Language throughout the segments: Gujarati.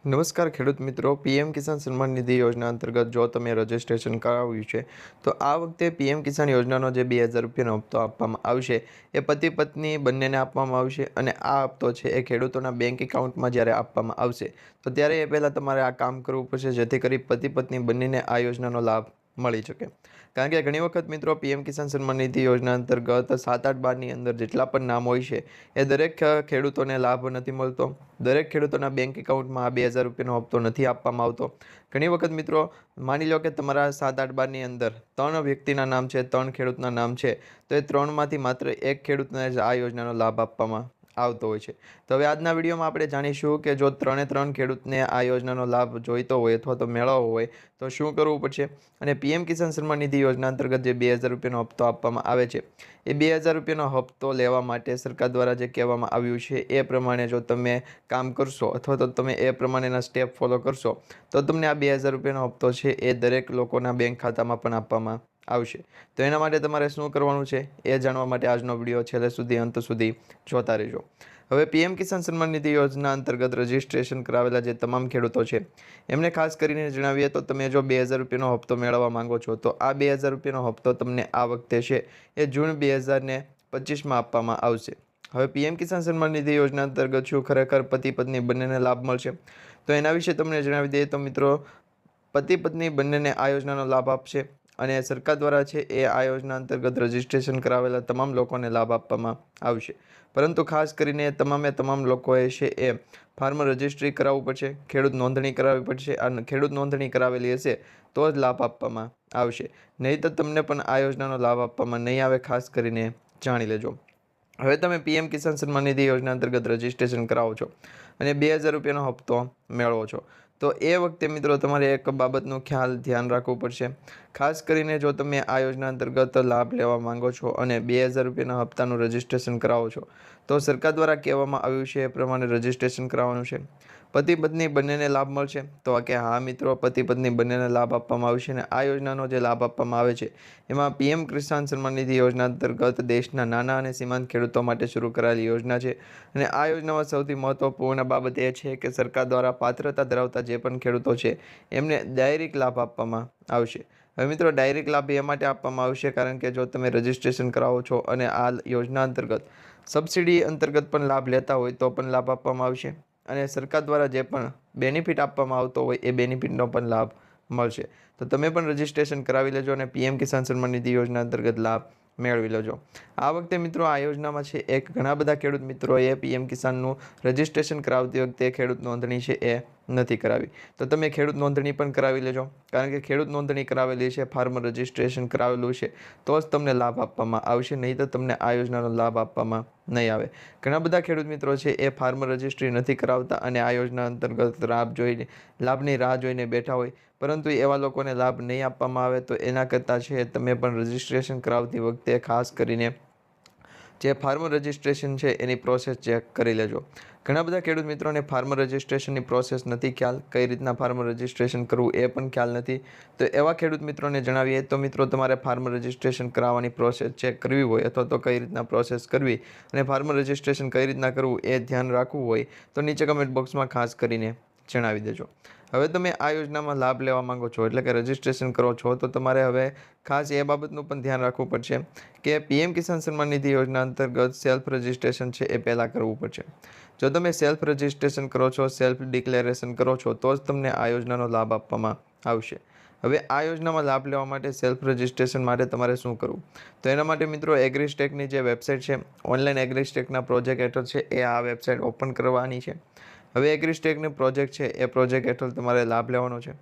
નમસ્કાર ખેડૂત મિત્રો, પીએમ કિસાન સન્માન નિધિ યોજના અંતર્ગત જો તમે રજીસ્ટ્રેશન કરાવ્યું છે તો આ વખતે પીએમ કિસાન યોજનાનો જે 2000 રૂપિયાનો હપ્તો આપવામાં આવશે એ પતિ પત્ની બંનેને આપવામાં આવશે અને આ હપ્તો છે એ ખેડૂતોના બેંક એકાઉન્ટમાં જ્યારે આપવામાં આવશે તો ત્યારે એ પહેલાં તમારે આ કામ કરવું પડશે, જેથી કરી પતિ પત્ની બંનેને આ યોજનાનો લાભ મળી શકે. કારણ કે ઘણી વખત મિત્રો પીએમ કિસાન સન્માન નિધિ યોજના અંતર્ગત 7, 8, 12ની અંદર જેટલા પણ નામ હોય છે એ દરેક ખેડૂતોને લાભ નથી મળતો. દરેક ખેડૂતોના બેંક એકાઉન્ટમાં આ 2000 રૂપિયાનો હપ્તો નથી આપવામાં આવતો. ઘણી વખત મિત્રો માની લો કે તમારા 7, 8, 12ની અંદર 3 વ્યક્તિના નામ છે, 3 ખેડૂતના નામ છે, તો એ 3માંથી માત્ર એક ખેડૂતને જ આ યોજનાનો લાભ આપવામાં આવતો હોય છે. તો હવે આજના વિડીયોમાં આપણે જાણીશું કે જો 3 ખેડૂતને આ યોજનાનો લાભ જોઈતો હોય અથવા તો મેળવવો હોય તો શું કરવું પડશે, અને પીએમ કિસાન સન્માન નિધિ યોજના અંતર્ગત જે 2000 રૂપિયાનો હપ્તો આપવામાં આવે છે એ 2000 રૂપિયાનો હપ્તો લેવા માટે સરકાર દ્વારા જે કહેવામાં આવ્યું છે એ પ્રમાણે જો તમે કામ કરશો અથવા તો તમે એ પ્રમાણેના સ્ટેપ ફોલો કરશો તો તમને આ 2000 રૂપિયાનો હપ્તો છે એ દરેક લોકોના બેંક ખાતામાં પણ આપવામાં આવશે. તો એના માટે તમારે શું કરવાનું છે એ જાણવા માટે આજનો વિડીયો છેલ્લે સુધી અંત સુધી જોતા રહેજો. હવે પીએમ કિસાન સન્માન નિધિ યોજના અંતર્ગત રજીસ્ટ્રેશન કરાવેલા જે તમામ ખેડૂતો છે એમને ખાસ કરીને જણાવીએ તો તમે જો 2000 રૂપિયાનો હપ્તો મેળવવા માંગો છો તો આ 2000 રૂપિયાનો હપ્તો તમને આ વખતે છે એ જૂન 2025માં આપવામાં આવશે. હવે પીએમ કિસાન સન્માન નિધિ યોજના અંતર્ગત શું ખરેખર પતિ પત્ની બંનેને લાભ મળશે, તો એના વિશે તમને જણાવી દઈએ તો મિત્રો પતિ પત્ની બંનેને આ યોજનાનો લાભ આપશે અને સરકાર દ્વારા છે એ આ યોજના અંતર્ગત રજીસ્ટ્રેશન કરાવેલા તમામ લોકોને લાભ આપવામાં આવશે. પરંતુ ખાસ કરીને તમામ લોકોએ છે એ ફાર્મર રજિસ્ટ્રી કરાવવું પડશે, ખેડૂત નોંધણી કરાવવી પડશે. અને ખેડૂત નોંધણી કરાવેલી હશે તો જ લાભ આપવામાં આવશે, નહીં તો તમને પણ આ યોજનાનો લાભ આપવામાં નહીં આવે. ખાસ કરીને જાણી લેજો. હવે તમે પીએમ કિસાન સન્માન નિધિ યોજના અંતર્ગત રજીસ્ટ્રેશન કરાવો છો અને 2000 રૂપિયાનો હપ્તો મેળવો છો તો એ વખતે મિત્રો તમારે એક બાબતનું ધ્યાન રાખવું પડશે. ખાસ કરીને જો તમે આ યોજના અંતર્ગત લાભ લેવા માંગો છો અને 2000 રૂપિયાના હપ્તાનું રજીસ્ટ્રેશન કરાવો છો તો સરકાર દ્વારા કહેવામાં આવ્યું છે એ પ્રમાણે રજીસ્ટ્રેશન કરાવવાનું છે. પતિ પત્ની બંનેને લાભ મળશે તો કે હા મિત્રો, પતિ પત્ની બંનેને લાભ આપવામાં આવશે અને આ યોજનાનો જે લાભ આપવામાં આવે છે એમાં પીએમ કિસાન સન્માન નિધિ યોજના અંતર્ગત દેશના નાના અને સીમાંત ખેડૂતો માટે શરૂ કરાયેલી યોજના છે. અને આ યોજનામાં સૌથી મહત્વપૂર્ણ બાબત એ છે કે સરકાર દ્વારા પાત્રતા ધરાવતા જે પણ ખેડૂતો છે એમને ડાયરેક્ટ લાભ આપવામાં આવશે. હવે મિત્રો ડાયરેક્ટ લાભ એ માટે આપવામાં આવશે કારણ કે જો તમે રજીસ્ટ્રેશન કરાવો છો અને આ યોજના અંતર્ગત સબસિડી અંતર્ગત પણ લાભ લેતા હોય તો પણ લાભ આપવામાં આવશે અને સરકાર દ્વારા જે પણ બેનિફિટ આપવામાં આવતો હોય એ બેનિફિટનો પણ લાભ મળશે. તો તમે પણ રજીસ્ટ્રેશન કરાવી લેજો અને પીએમ કિસાન સન્માન નિધિ યોજના અંતર્ગત લાભ મેળવી લેજો. આ વખતે મિત્રો આ યોજનામાં છે એક ઘણા બધા ખેડૂત મિત્રોએ પીએમ કિસાનનું રજીસ્ટ્રેશન કરાવતી વખતે ખેડૂત નોંધણી છે એ નથી કરાવી, તો તમે ખેડૂત નોંધણી પણ કરાવી લેજો. કારણ કે ખેડૂત નોંધણી કરાવેલી છે, ફાર્મર રજીસ્ટ્રેશન કરાવેલું છે તો જ તમને લાભ આપવામાં આવશે, નહીં તો તમને આ યોજનાનો લાભ આપવામાં નહીં આવે. ઘણા બધા ખેડૂત મિત્રો છે એ ફાર્મર રજિસ્ટ્રી નથી કરાવતા અને આ યોજના અંતર્ગત લાભની રાહ જોઈને બેઠા હોય, પરંતુ એવા લોકોને લાભ નહીં આપવામાં આવે. તો એના કરતાં છે તમે પણ રજિસ્ટ્રેશન કરાવતી વખતે ખાસ કરીને જે ફાર્મર રજિસ્ટ્રેશન છે એની પ્રોસેસ ચેક કરી લેજો. ઘણા બધા ખેડૂત મિત્રોને ફાર્મર રજિસ્ટ્રેશનની પ્રોસેસ નથી ખ્યાલ, કઈ રીતના ફાર્મર રજિસ્ટ્રેશન કરવું એ પણ ખ્યાલ નથી. તો એવા ખેડૂત મિત્રોને જણાવીએ તો મિત્રો તમારે ફાર્મર રજિસ્ટ્રેશન કરાવવાની પ્રોસેસ ચેક કરવી હોય અથવા તો કઈ રીતના પ્રોસેસ કરવી અને ફાર્મર રજિસ્ટ્રેશન કઈ રીતના કરવું એ ધ્યાન રાખવું હોય તો નીચે કમેન્ટ બોક્સમાં ખાસ કરીને જણાવી દેજો. હવે તમે આ યોજનામાં લાભ લેવા માંગો છો એટલે કે રજિસ્ટ્રેશન કરો છો તો તમારે હવે ખાસ એ બાબતનું પણ ધ્યાન રાખવું પડશે કે પીએમ કિસાન સન્માન નિધિ યોજના અંતર્ગત સેલ્ફ રજિસ્ટ્રેશન છે એ પહેલાં કરવું પડશે. જો તમે સેલ્ફ રજિસ્ટ્રેશન કરો છો, સેલ્ફ ડિક્લેરેશન કરો છો તો જ તમને આ યોજનાનો લાભ આપવામાં આવશે. હવે આ યોજનામાં લાભ લેવા માટે સેલ્ફ રજિસ્ટ્રેશન માટે તમારે શું કરવું, તો એના માટે મિત્રો એગ્રીસ્ટેકની જે વેબસાઇટ છે, ઓનલાઈન એગ્રીસ્ટેકના પ્રોજેક્ટ હેઠળ છે એ આ વેબસાઇટ ઓપન કરવાની છે. હવે એગ્રીસ્ટેકનો પ્રોજેક્ટ છે એ પ્રોજેક્ટ હેઠળ તમારે લાભ લેવાનો છે.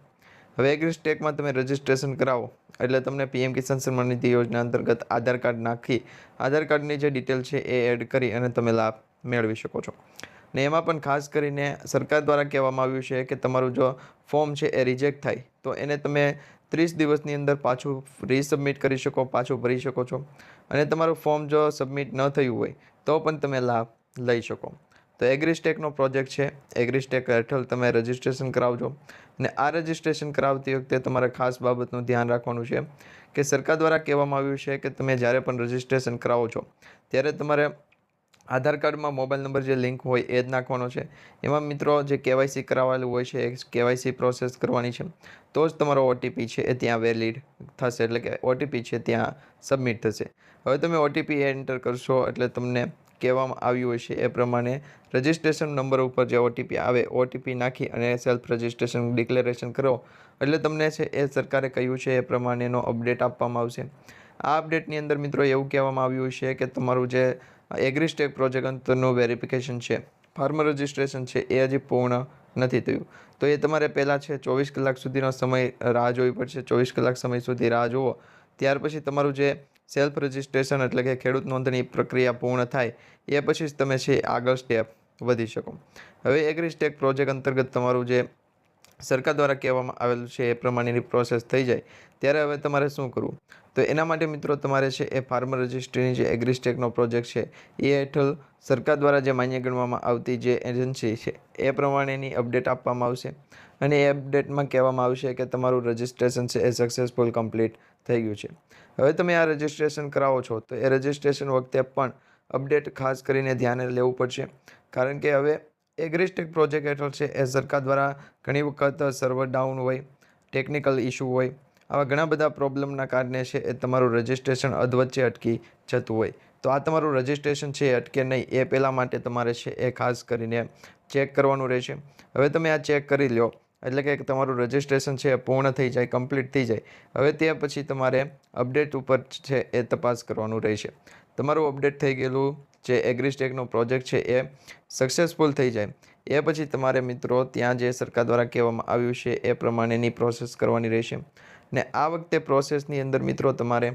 હવે એગ્રીસ્ટેકમાં તમે રજિસ્ટ્રેશન કરાવો એટલે તમને પીએમ કિસાન સન્માન નિધિ યોજના અંતર્ગત આધાર કાર્ડ નાખી આધાર કાર્ડની જે ડિટેલ છે એ એડ કરી અને તમે લાભ મેળવી શકો છો. ને એમાં પણ ખાસ કરીને સરકાર દ્વારા કહેવામાં આવ્યું છે કે તમારું જો ફોર્મ છે એ રિજેક્ટ થાય તો એને તમે 30 દિવસની અંદર પાછું રીસબમિટ કરી શકો, પાછું ભરી શકો છો. અને તમારું ફોર્મ જો સબમિટ ન થયું હોય તો પણ તમે લાભ લઈ શકો. તો એગ્રીસ્ટેકનો પ્રોજેક્ટ છે, એગ્રીસ્ટેક હેઠળ તમે રજિસ્ટ્રેશન કરાવજો. અને આ રજિસ્ટ્રેશન કરાવતી વખતે તમારે ખાસ બાબતનું ધ્યાન રાખવાનું છે કે સરકાર દ્વારા કહેવામાં આવ્યું છે કે તમે જ્યારે પણ રજિસ્ટ્રેશન કરાવો છો ત્યારે તમારે આધાર કાર્ડમાં મોબાઈલ નંબર જે લિંક હોય એ જ નાખવાનો છે. એમાં મિત્રો જે કેવાયસી કરાવેલું હોય છે એ કેવાયસી પ્રોસેસ કરવાની છે. તો જ તમારો ઓટીપી છે એ ત્યાં વેલિડ થશે, એટલે કે ઓટીપી છે ત્યાં સબમિટ થશે. હવે તમે ઓટીપી એન્ટર કરશો એટલે તમને કહેવામાં આવ્યું હશે એ પ્રમાણે રજિસ્ટ્રેશન નંબર ઉપર જે ઓટીપી આવે, ઓટીપી નાખી અને સેલ્ફ રજિસ્ટ્રેશન ડિક્લેરેશન કરો એટલે તમને છે એ સરકારે કહ્યું છે એ પ્રમાણેનો અપડેટ આપવામાં આવશે. આ અપડેટની અંદર મિત્રો એવું કહેવામાં આવ્યું છે કે તમારું જે એગ્રીસ્ટેક પ્રોજેક્ટ અંતરનું વેરિફિકેશન છે, ફાર્મર રજિસ્ટ્રેશન છે એ હજી પૂર્ણ નથી થયું. તો એ તમારે પહેલાં છે 24 કલાક સુધીનો સમય રાહ જોવી પડશે. 24 કલાક સમય સુધી રાહ જુઓ, ત્યાર પછી તમારું જે સેલ્ફ રજિસ્ટ્રેશન એટલે કે ખેડૂત નોંધણી પ્રક્રિયા પૂર્ણ થાય એ પછી જ તમે છે આગળ સ્ટેપ વધી શકો. હવે એગ્રીસ્ટેક પ્રોજેક્ટ અંતર્ગત તમારું જે સરકાર દ્વારા કહેવામાં આવેલું છે એ પ્રમાણેની પ્રોસેસ થઈ જાય ત્યારે હવે તમારે શું કરવું? તો એના માટે મિત્રો તમારે છે એ ફાર્મર રજિસ્ટ્રીની જે એગ્રીસ્ટેકનો પ્રોજેક્ટ છે એ હેઠળ સરકાર દ્વારા જે માન્ય ગણવામાં આવતી જે એજન્સી છે એ પ્રમાણેની અપડેટ આપવામાં આવશે. અને એ અપડેટમાં કહેવામાં આવશે કે તમારું રજિસ્ટ્રેશન છે એ સક્સેસફુલ કમ્પ્લીટ થઈ ગયું છે. હવે તમે આ રજિસ્ટ્રેશન કરાવો છો તો એ રજિસ્ટ્રેશન વખતે પણ અપડેટ ખાસ કરીને ધ્યાને લેવું પડશે. કારણ કે હવે એગ્રીસ્ટેક પ્રોજેક્ટ હેઠળ છે એ સરકાર દ્વારા ઘણી વખત સર્વર ડાઉન હોય, ટેકનિકલ ઇસ્યુ હોય, આવા ઘણા બધા પ્રોબ્લેમના કારણે છે એ તમારું રજિસ્ટ્રેશન અધવચ્ચે અટકી જતું હોય. તો આ તમારું રજિસ્ટ્રેશન છે એ અટકે નહીં એ પહેલાં માટે તમારે છે એ ખાસ કરીને ચેક કરવાનું રહેશે. હવે તમે આ ચેક કરી લો એટલે કે તમારું રજિસ્ટ્રેશન છે એ પૂર્ણ થઈ જાય, કમ્પ્લીટ થઈ જાય. હવે તે પછી તમારે અપડેટ ઉપર છે એ તપાસ કરવાનું રહેશે. તમારું અપડેટ થઈ ગયેલું જે એગ્રીસ્ટેકનો પ્રોજેક્ટ છે એ સક્સેસફુલ થઈ જાય એ પછી તમારે મિત્રો ત્યાં જે સરકાર દ્વારા કહેવામાં આવ્યું છે એ પ્રમાણેની પ્રોસેસ કરવાની રહેશે. ને આ વખતે પ્રોસેસની અંદર મિત્રો તમારે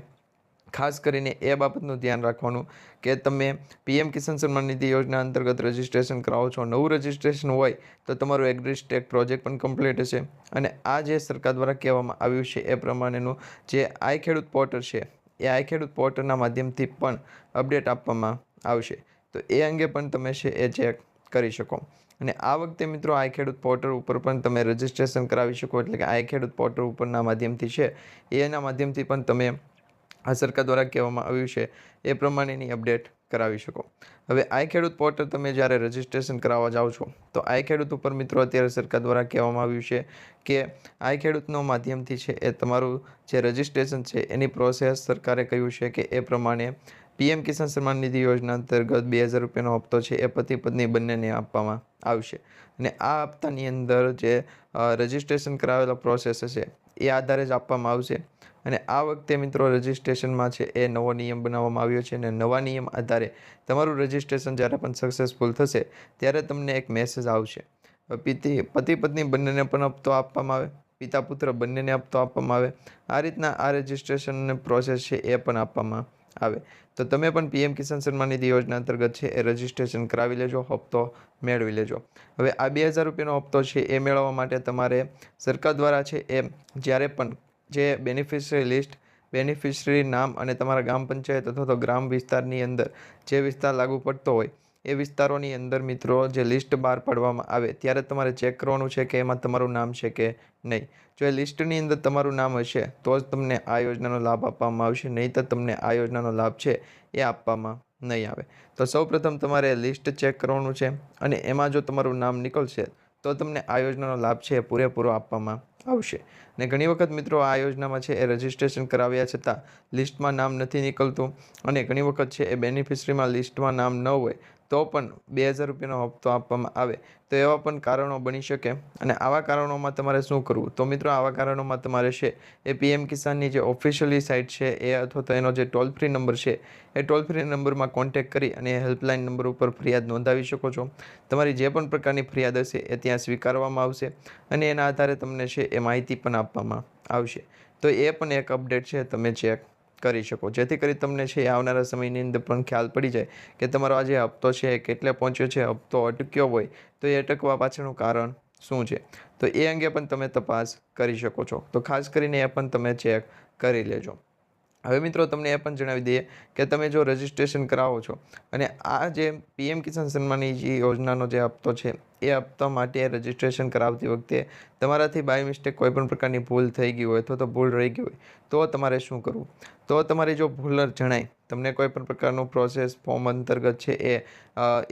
ખાસ કરીને એ બાબતનું ધ્યાન રાખવાનું કે તમે પીએમ કિસાન સન્માન નિધિ યોજના અંતર્ગત રજિસ્ટ્રેશન કરાવો છો, નવું રજિસ્ટ્રેશન હોય તો તમારું એગ્રીસ્ટેક પ્રોજેક્ટ પણ કમ્પ્લીટ હશે. અને આ જે સરકાર દ્વારા કહેવામાં આવ્યું છે એ પ્રમાણેનું જે આઈ ખેડૂત પોર્ટલ છે એ આઈ ખેડૂત પોર્ટલના માધ્યમથી પણ અપડેટ આપવામાં આવશે. તો એ અંગે પણ તમે છે એ ચેક કરી શકો. અને આ વખતે મિત્રો આઈ ખેડૂત પોર્ટલ ઉપર પણ તમે રજિસ્ટ્રેશન કરાવી શકો, એટલે કે આઈ ખેડૂત પોર્ટલ ઉપરના માધ્યમથી છે એના માધ્યમથી પણ તમે આ સરકાર દ્વારા કહેવામાં આવ્યું છે એ પ્રમાણેની અપડેટ કરાવી શકો. હવે આઈ ખેડૂત પોર્ટલ તમે જ્યારે રજિસ્ટ્રેશન કરાવવા જાઓ છો તો આઈ ખેડૂત ઉપર મિત્રો અત્યારે સરકાર દ્વારા કહેવામાં આવ્યું છે કે આઈ ખેડૂતનો માધ્યમથી છે એ તમારું જે રજિસ્ટ્રેશન છે એની પ્રોસેસ સરકારે કહ્યું છે કે એ પ્રમાણે પીએમ કિસાન સન્માન નિધિ યોજના અંતર્ગત 2000 રૂપિયાનો હપ્તો છે એ પતિ પત્ની બંનેને આપવામાં આવશે. અને આ હપ્તાની અંદર જે રજિસ્ટ્રેશન કરાવેલો પ્રોસેસ હશે એ આધારે જ આપવામાં આવશે. અને આ વખતે મિત્રો રજિસ્ટ્રેશનમાં છે એ નવો નિયમ બનાવવામાં આવ્યો છે અને નવા નિયમ આધારે તમારું રજિસ્ટ્રેશન જ્યારે પણ સક્સેસફુલ થશે ત્યારે તમને એક મેસેજ આવશે. પતિ પત્ની બંનેને પણ હપ્તો આપવામાં આવે, પિતા પુત્ર બંનેને હપ્તો આપવામાં આવે. આ રીતના આ રજિસ્ટ્રેશન પ્રોસેસ છે એ પણ આપવામાં આવે. તો તમે પણ પીએમ કિસાન સન્માન નિધિ યોજના અંતર્ગત છે એ રજિસ્ટ્રેશન કરાવી લેજો, હપ્તો મેળવી લેજો. હવે આ 2000 રૂપિયાનો હપ્તો છે એ મેળવવા માટે તમારે સરકાર દ્વારા છે એ જ્યારે પણ જે બેનિફિશરી લિસ્ટ, બેનિફિશરી નામ અને તમારા ગ્રામ પંચાયત અથવા તો ગ્રામ વિસ્તારની અંદર જે વિસ્તાર લાગુ પડતો હોય એ વિસ્તારોની અંદર મિત્રો જે લિસ્ટ બહાર પાડવામાં આવે ત્યારે તમારે ચેક કરવાનું છે કે એમાં તમારું નામ છે કે નહીં. જો એ લિસ્ટની અંદર તમારું નામ હશે તો જ તમને આ યોજનાનો લાભ આપવામાં આવશે, નહીં તો તમને આ યોજનાનો લાભ છે એ આપવામાં નહીં આવે. તો સૌપ્રથમ તમારે લિસ્ટ ચેક કરવાનું છે અને એમાં જો તમારું નામ નીકળશે તો તમને આ યોજનાનો લાભ છે એ પૂરેપૂરો આપવામાં આવશે. ને ઘણી વખત મિત્રો આ યોજનામાં છે એ રજિસ્ટ્રેશન કરાવ્યા છતાં લિસ્ટમાં નામ નથી નીકળતું અને ઘણી વખત છે એ બેનિફિશરીમાં લિસ્ટમાં નામ ન હોય તો પણ 2000 રૂપિયાનો હપ્તો આપવામાં આવે. તો એવા પણ કારણો બની શકે અને આવા કારણોમાં તમારે શું કરવું? તો મિત્રો આવા કારણોમાં તમારે છે એ પીએમ કિસાનની જે ઓફિશિયલી સાઇટ છે એ અથવા તો એનો જે ટોલ ફ્રી નંબર છે એ ટોલ ફ્રી નંબરમાં કોન્ટેક્ટ કરી અને હેલ્પલાઇન નંબર ઉપર ફરિયાદ નોંધાવી શકો છો. તમારી જે પણ પ્રકારની ફરિયાદ હશે એ ત્યાં સ્વીકારવામાં આવશે અને એના આધારે તમને છે એ માહિતી પણ આપવામાં આવશે. તો એ પણ એક અપડેટ છે તમે ચેક કરી શકો, જેથી કરી તમને છે આવનારા સમયની અંદર પણ ખ્યાલ પડી જાય કે તમારો આ જે હપ્તો છે એ કેટલે પહોંચ્યો છે. હપ્તો અટક્યો હોય તો એ અટકવા પાછળનું કારણ શું છે, તો એ અંગે પણ તમે તપાસ કરી શકો છો. તો ખાસ કરીને એ પણ તમે ચેક કરી લેજો. હવે મિત્રો તમને એ પણ જણાવી દઈએ કે તમે જો રજિસ્ટ્રેશન કરાવો છો અને આ જે પીએમ કિસાન સન્માન નિધિ યોજનાનો જે હપ્તો છે એ હપ્તા માટે રજિસ્ટ્રેશન કરાવતી વખતે તમારાથી બાય મિસ્ટેક કોઈપણ પ્રકારની ભૂલ થઈ ગઈ હોય અથવા તો ભૂલ રહી ગઈ હોય તો તમારે શું કરવું? તો તમારી જો ભૂલ જણાય, તમને કોઈપણ પ્રકારનું પ્રોસેસ ફોર્મ અંતર્ગત છે એ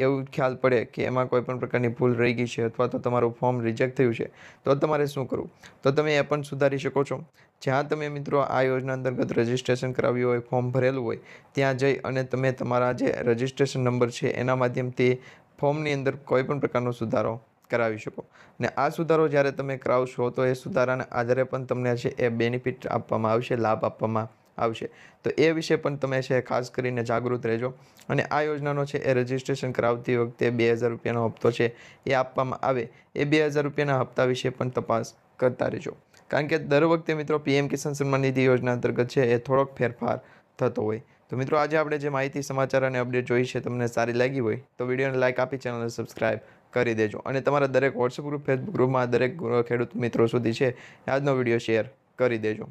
એવું ખ્યાલ પડે કે એમાં કોઈપણ પ્રકારની ભૂલ રહી ગઈ છે અથવા તો તમારું ફોર્મ રિજેક્ટ થયું છે, તો તમારે શું કરવું? તો તમે એ પણ સુધારી શકો છો. જ્યાં તમે મિત્રો આ યોજના અંતર્ગત રજિસ્ટ્રેશન કરાવ્યું હોય, ફોર્મ ભરેલું હોય, ત્યાં જઈ અને તમે તમારા જે રજિસ્ટ્રેશન નંબર છે એના માધ્યમથી ફોર્મની અંદર કોઈપણ પ્રકારનો સુધારો કરાવી શકો. ને આ સુધારો જ્યારે તમે કરાવશો તો એ સુધારાના આધારે પણ તમને છે એ બેનિફિટ આપવામાં આવશે, લાભ આપવામાં આવશે. તો એ વિશે પણ તમે છે ખાસ કરીને જાગૃત રહેજો. અને આ યોજનાનો છે એ રજિસ્ટ્રેશન કરાવતી વખતે 2000 રૂપિયાનો હપ્તો છે એ આપવામાં આવે, એ 2000 રૂપિયાના હપ્તા વિશે પણ તપાસ કરતા રહેજો. કારણ કે દર વખતે મિત્રો પીએમ કિસાન સન્માન નિધિ યોજના અંતર્ગત છે એ થોડોક ફેરફાર થતો હોય. તો મિત્રો આજે આપણે જે માહિતી, સમાચાર અને અપડેટ જોઈ છે તમને સારી લાગી હોય તો વિડીયોને લાઇક આપી ચેનલને સબસ્ક્રાઇબ કરી દેજો. અને તમારા દરેક વોટ્સઅપ ગ્રુપ, ફેસબુક ગ્રુપમાં દરેક ખેડૂત મિત્રો સુધી છે આજનો વિડીયો શેર કરી દેજો.